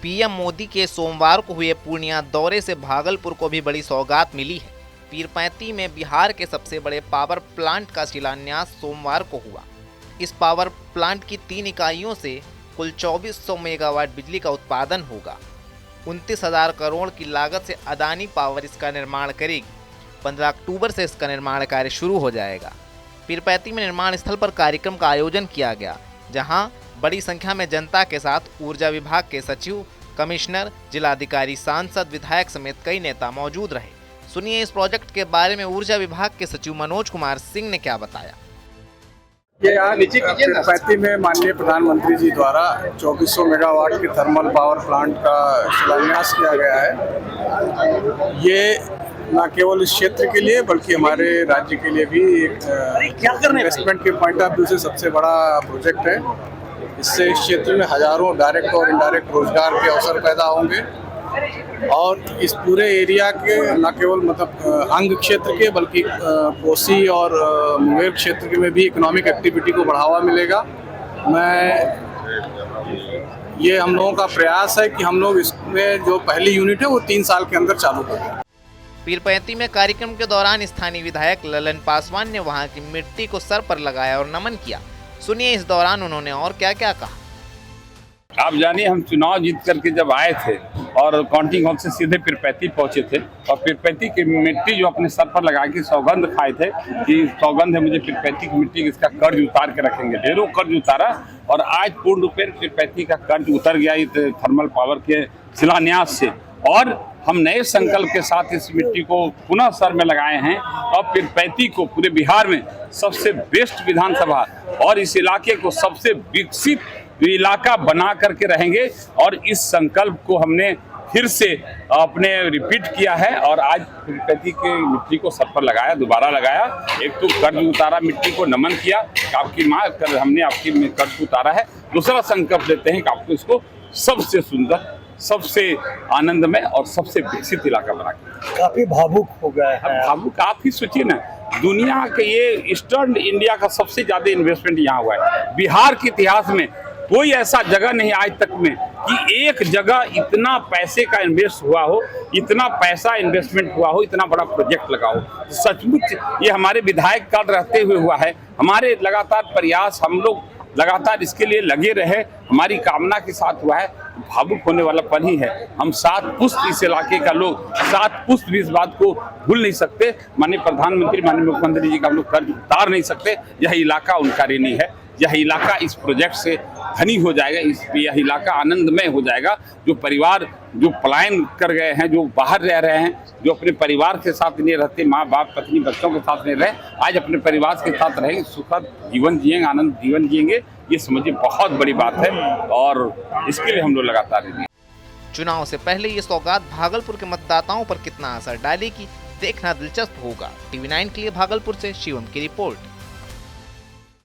PM Modi के सोमवार को हुए पूर्णिया दौरे से भागलपुर को भी बड़ी सौगात मिली है। पीरपैंती में बिहार के सबसे बड़े पावर प्लांट का शिलान्यास सोमवार को हुआ। इस पावर प्लांट की 3 इकाइयों से कुल 2400 मेगावाट बिजली का उत्पादन होगा। 29,000 करोड़ की लागत से अदानी पावर इसका निर्माण करेगी। 15 अक्टूबर से इसका निर्माण कार्य शुरू हो जाएगा। पीरपैंती में निर्माण स्थल पर कार्यक्रम का आयोजन किया गया, जहां बड़ी संख्या में जनता के साथ ऊर्जा विभाग के सचिव, कमिश्नर, जिलाधिकारी, सांसद, विधायक समेत कई नेता मौजूद रहे। सुनिए इस प्रोजेक्ट के बारे में ऊर्जा विभाग के सचिव मनोज कुमार सिंह ने क्या बताया। ये आज पीरपैंती में माननीय प्रधानमंत्री जी द्वारा 2400 मेगावाट के थर्मल पावर प्लांट का शिलान्यास किया गया है। ये न केवल इस क्षेत्र के लिए बल्कि हमारे राज्य के लिए भी एक इन्वेस्टमेंट के पॉइंट ऑफ व्यू से सबसे बड़ा प्रोजेक्ट है। इससे इस क्षेत्र में हजारों डायरेक्ट और इनडायरेक्ट रोजगार के अवसर पैदा होंगे और इस पूरे एरिया के न केवल अंग क्षेत्र के बल्कि कोसी और मुंगेर क्षेत्र के में भी इकोनॉमिक एक्टिविटी को बढ़ावा मिलेगा। ये हम लोगों का प्रयास है कि हम लोग इसमें जो पहली यूनिट है वो 3 साल के अंदर चालू करें। पीरपैंती में कार्यक्रम के दौरान स्थानीय विधायक ललन पासवान ने वहां की मिट्टी को सर पर लगाया और नमन किया। सुनिए इस दौरान उन्होंने और क्या क्या कहा। आप जानिए, हम चुनाव जीत करके जब आए थे और काउंटिंग हॉल से सीधे पीरपैंती पहुंचे थे और पीरपैंती की मिट्टी जो अपने सर पर लगा के सौगंध खाए थे कि सौगंध है मुझे पीरपैंती की मिट्टी, इसका कर्ज उतार के रखेंगे। ढेरों कर्ज उतारा और आज पूर्ण रूप में पीरपैंती का कर्ज उतर गया इस थर्मल पावर के शिलान्यास से। और हम नए संकल्प के साथ इस मिट्टी को पुनः सर में लगाए हैं और पीरपैंती को पूरे बिहार में सबसे बेस्ट विधानसभा और इस इलाके को सबसे विकसित इलाका बना करके रहेंगे। और इस संकल्प को हमने फिर से अपने रिपीट किया है और आज पीरपैंती की मिट्टी को सर पर लगाया, दोबारा लगाया। एक तो कर्ज उतारा, मिट्टी को नमन किया, आपकी माँ कर हमने आपकी कर्ज उतारा है। दूसरा संकल्प लेते हैं कि आपको इसको सबसे सुंदर, सबसे आनंदमय और सबसे विकसित इलाका बना के। काफी भावुक हो गया है। भावुक आप ही सोचिए ना, दुनिया के ये ईस्टर्न इंडिया का सबसे ज्यादा इन्वेस्टमेंट यहाँ हुआ है। बिहार के इतिहास में कोई ऐसा जगह नहीं आज तक में कि एक जगह इतना पैसे का इन्वेस्ट हुआ हो, इतना पैसा इन्वेस्टमेंट हुआ हो, इतना बड़ा प्रोजेक्ट लगा हो। सचमुच ये हमारे विधायक काल रहते हुए हुआ है। हमारे लगातार प्रयास, हम लोग लगातार इसके लिए लगे रहे, हमारी कामना के साथ हुआ है। भावुक होने वाला पल ही है। हम 7 पुश्त इस इलाके का लोग 7 पुश्त भी इस बात को भूल नहीं सकते। माननीय प्रधानमंत्री, माननीय मुख्यमंत्री जी का हम लोग कर्ज उतार नहीं सकते। यह इलाका उनका ऋणी है। यह इलाका इस प्रोजेक्ट से धनी हो जाएगा। यह इलाका आनंदमय हो जाएगा। जो परिवार जो पलायन कर गए हैं, जो बाहर रह रहे हैं, जो अपने परिवार के साथ नहीं रहते, माँ बाप पत्नी बच्चों के साथ नहीं रहे, आज अपने परिवार के साथ रहेंगे, सुखद जीवन जिएंगे, आनंद जीवन जिएंगे। ये समझिए बहुत बड़ी बात है और इसके लिए हम लोग लगातार रहेंगे। चुनाव से पहले ये सौगात भागलपुर के मतदाताओं पर कितना असर डालेगी, देखना दिलचस्प होगा। TV9 के लिए भागलपुर से शिवम की रिपोर्ट।